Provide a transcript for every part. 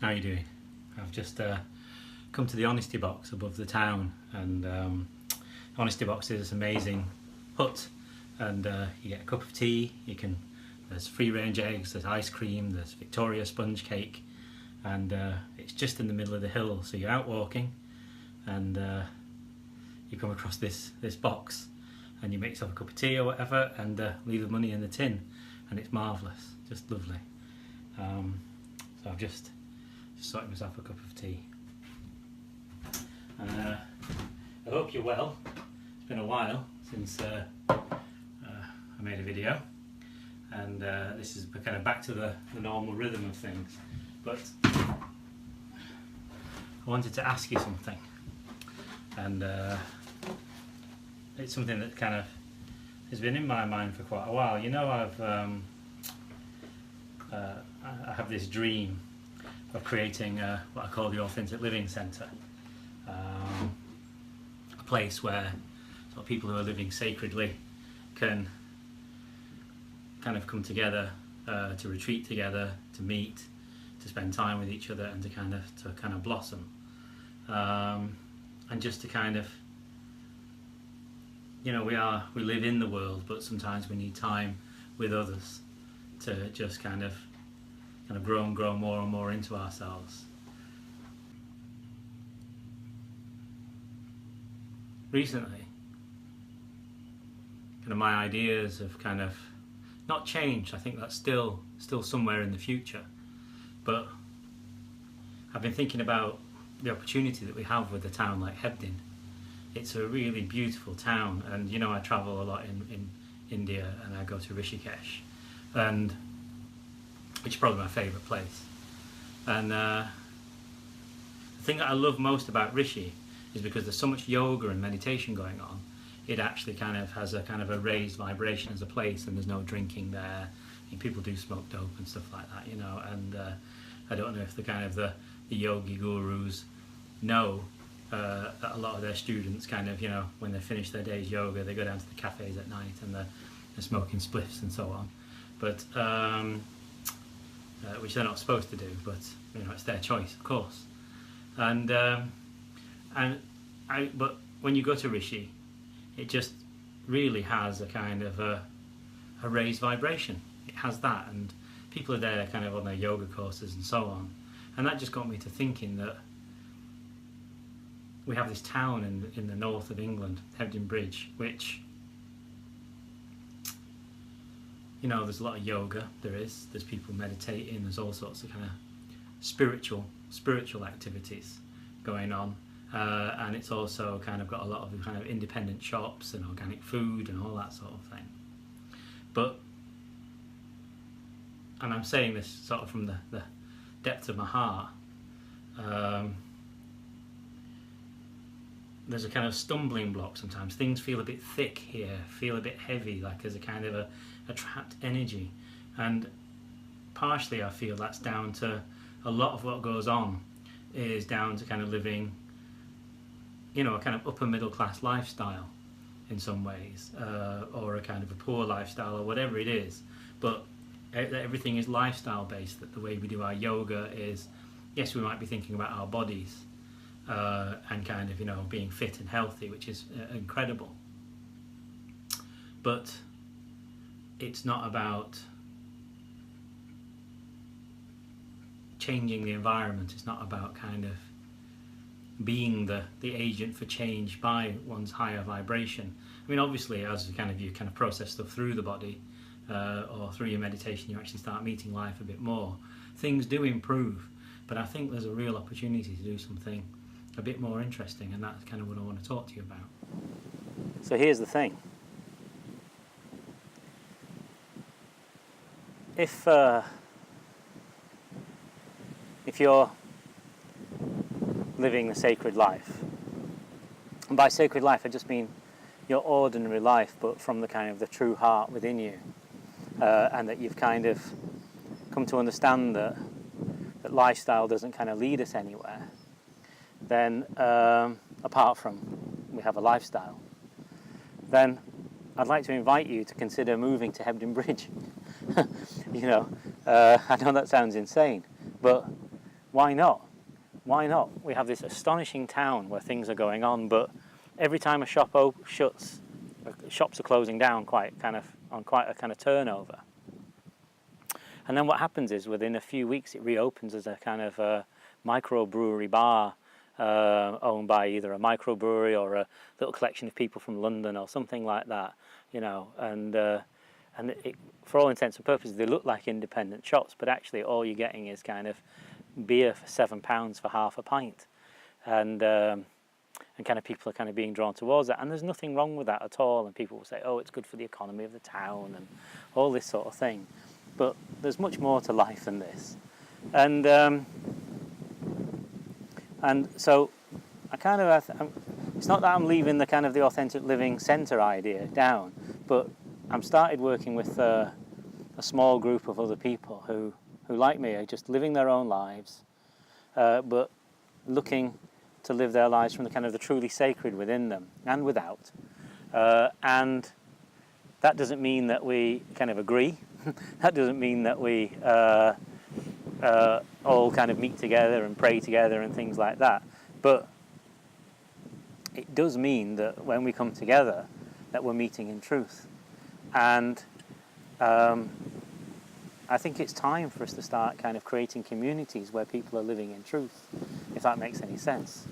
How are you doing? I've just come to the Honesty Box above the town, and Honesty Box is this amazing hut, and you get a cup of tea. There's free range eggs, there's ice cream, there's Victoria sponge cake, and it's just in the middle of the hill. So you're out walking, and you come across this box, and you make yourself a cup of tea or whatever, and leave the money in the tin, and it's marvellous, just lovely. So I've just sorted myself a cup of tea. I hope you're well. It's been a while since I made a video, and this is kind of back to the normal rhythm of things. But I wanted to ask you something, and it's something that kind of has been in my mind for quite a while. You know, I have this dream of creating what I call the Authentic Living Centre, a place where sort of people who are living sacredly can kind of come together, to retreat together, to meet, to spend time with each other, and to kind of blossom, and just to kind of, you know, we live in the world, but sometimes we need time with others to just kind of grow and grow more and more into ourselves. Recently, kind of my ideas have kind of not changed. I think that's still somewhere in the future, but I've been thinking about the opportunity that we have with a town like Hebden. It's a really beautiful town, and you know, I travel a lot in India, and I go to Rishikesh, and which is probably my favourite place. And the thing that I love most about Rishi is because there's so much yoga and meditation going on. It actually kind of has a kind of a raised vibration as a place, and there's no drinking there. I mean, people do smoke dope and stuff like that, you know. And I don't know if the yogi gurus know that a lot of their students kind of, you know, when they finish their day's yoga, they go down to the cafes at night and they're smoking spliffs and so on. But which they're not supposed to do, but you know, it's their choice, of course. But when you go to Rishi, it just really has a kind of a raised vibration. It has that, and people are there kind of on their yoga courses and so on. And that just got me to thinking that we have this town in the north of England, Hebden Bridge, which, you know, there's a lot of yoga, there's people meditating, there's all sorts of kind of spiritual activities going on, and it's also kind of got a lot of kind of independent shops and organic food and all that sort of thing. But, and I'm saying this sort of from the depth of my heart, there's a kind of stumbling block sometimes. Things feel a bit thick here, feel a bit heavy, like there's a kind of a trapped energy, and partially I feel that's down to a lot of what goes on is down to kind of living, you know, a kind of upper middle class lifestyle in some ways, or a kind of a poor lifestyle, or whatever it is. But everything is lifestyle based. That the way we do our yoga is, yes, we might be thinking about our bodies, and kind of, you know, being fit and healthy, which is incredible, but it's not about changing the environment. It's not about kind of being the agent for change by one's higher vibration. I mean, obviously, as you kind of process stuff through the body, or through your meditation, you actually start meeting life a bit more. Things do improve, but I think there's a real opportunity to do something a bit more interesting, and that's kind of what I want to talk to you about. So here's the thing. If you're living the sacred life, and by sacred life I just mean your ordinary life, but from the kind of the true heart within you, and that you've kind of come to understand that lifestyle doesn't kind of lead us anywhere, then apart from we have a lifestyle, then I'd like to invite you to consider moving to Hebden Bridge. You know, I know that sounds insane, but why not? Why not? We have this astonishing town where things are going on, but every time a shop shuts, shops are closing down on quite a kind of turnover. And then what happens is within a few weeks it reopens as a kind of a microbrewery bar owned by either a microbrewery or a little collection of people from London or something like that, you know. And it, for all intents and purposes, they look like independent shops, but actually all you're getting is kind of beer for £7 for half a pint, and kind of people are kind of being drawn towards that. And there's nothing wrong with that at all. And people will say, oh, it's good for the economy of the town and all this sort of thing. But there's much more to life than this. And so I kind of, it's not that I'm leaving the kind of the authentic living centre idea down, but I'm started working with a small group of other people who like me are just living their own lives, but looking to live their lives from the kind of the truly sacred within them and without. And that doesn't mean that we kind of agree. That doesn't mean that we all kind of meet together and pray together and things like that. But it does mean that when we come together, that we're meeting in truth. And I think it's time for us to start kind of creating communities where people are living in truth, if that makes any sense.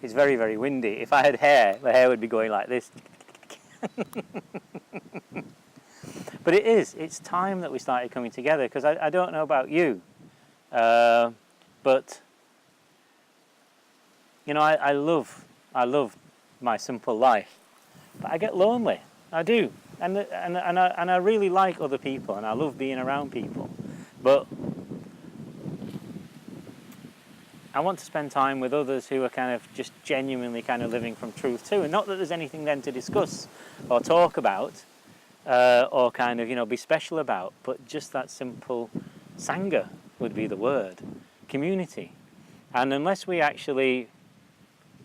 It's very, very windy. If I had hair, the hair would be going like this. But it's time that we started coming together, because I don't know about you, but you know, I love my simple life, but I get lonely. I do, and I really like other people, and I love being around people, but I want to spend time with others who are kind of just genuinely kind of living from truth too. And not that there's anything then to discuss or talk about or kind of, you know, be special about, but just that simple sangha would be the word, community. And unless we actually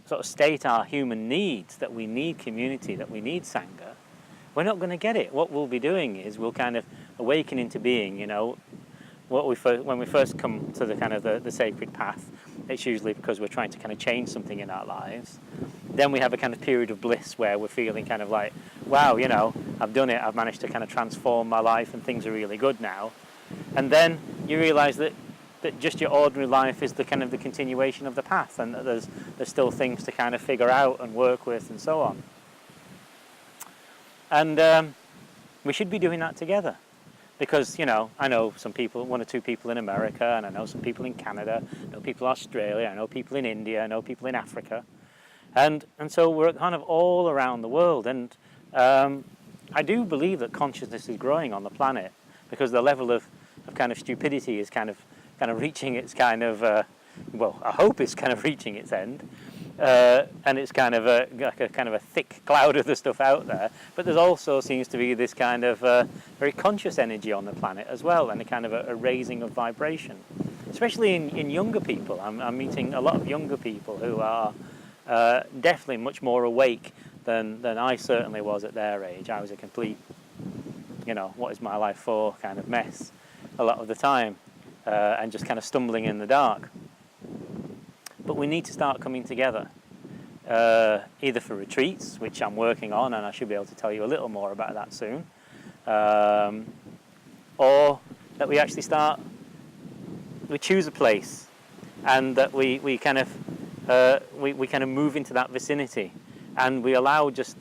sort of state our human needs, that we need community, that we need sangha, we're not going to get it. What we'll be doing is we'll kind of awaken into being, you know, when we first come to the kind of the sacred path, it's usually because we're trying to kind of change something in our lives. Then we have a kind of period of bliss where we're feeling kind of like, wow, you know, I've done it, I've managed to kind of transform my life and things are really good now. And then you realise that just your ordinary life is the kind of the continuation of the path, and that there's still things to kind of figure out and work with and so on. And we should be doing that together. Because, you know, I know some people, one or two people in America, and I know some people in Canada, I know people in Australia, I know people in India, I know people in Africa. And so we're kind of all around the world. And I do believe that consciousness is growing on the planet, because the level of kind of stupidity is kind of reaching its kind of, well, I hope it's kind of reaching its end. And it's kind of like a kind of a thick cloud of the stuff out there, but there also seems to be this kind of very conscious energy on the planet as well, and a kind of a raising of vibration, especially in younger people. I'm meeting a lot of younger people who are definitely much more awake than I certainly was at their age. I was a complete, you know, what is my life for kind of mess a lot of the time, and just kind of stumbling in the dark. But we need to start coming together, either for retreats, which I'm working on, and I should be able to tell you a little more about that soon, or that we actually we choose a place, and that we kind of move into that vicinity, and we allow just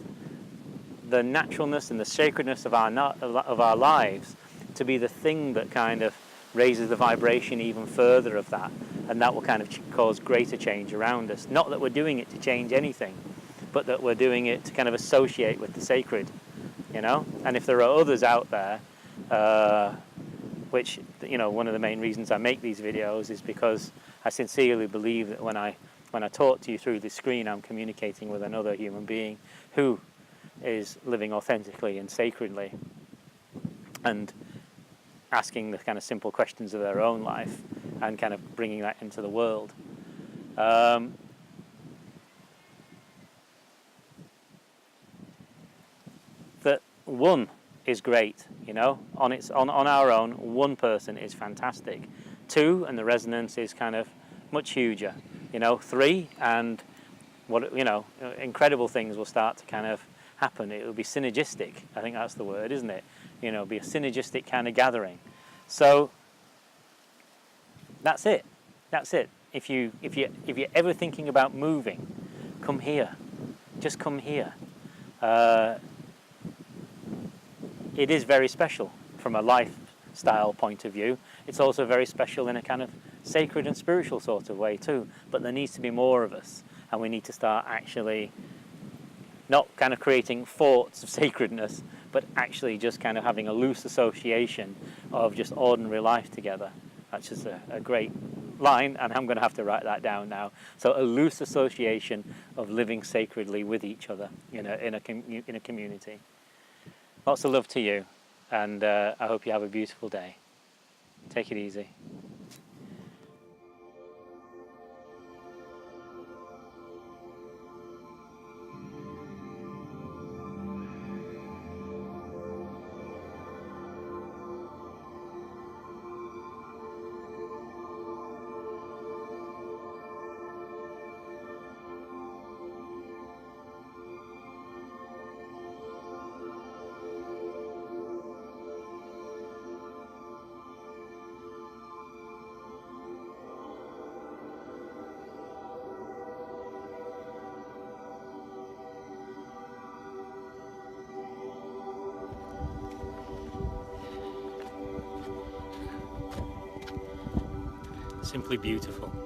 the naturalness and the sacredness of our lives to be the thing that kind of raises the vibration even further of that, and that will kind of cause greater change around us. Not that we're doing it to change anything, but that we're doing it to kind of associate with the sacred, you know. And if there are others out there, which, you know, one of the main reasons I make these videos is because I sincerely believe that when I talk to you through the screen, I'm communicating with another human being who is living authentically and sacredly, and asking the kind of simple questions of their own life and kind of bringing that into the world. That one, is great, you know, on our own. One person is fantastic. Two, and the resonance is kind of much huger, you know. Three, and what, you know, incredible things will start to kind of happen. It will be synergistic. I think that's the word, isn't it? You know, be a synergistic kind of gathering. So that's it. That's it. If you're ever thinking about moving, come here. Just come here. It is very special from a lifestyle point of view. It's also very special in a kind of sacred and spiritual sort of way too. But there needs to be more of us, and we need to start actually not kind of creating forts of sacredness, but actually just kind of having a loose association of just ordinary life together. That's just a great line, and I'm going to have to write that down now. So a loose association of living sacredly with each other in a community. Lots of love to you, and I hope you have a beautiful day. Take it easy. Simply beautiful.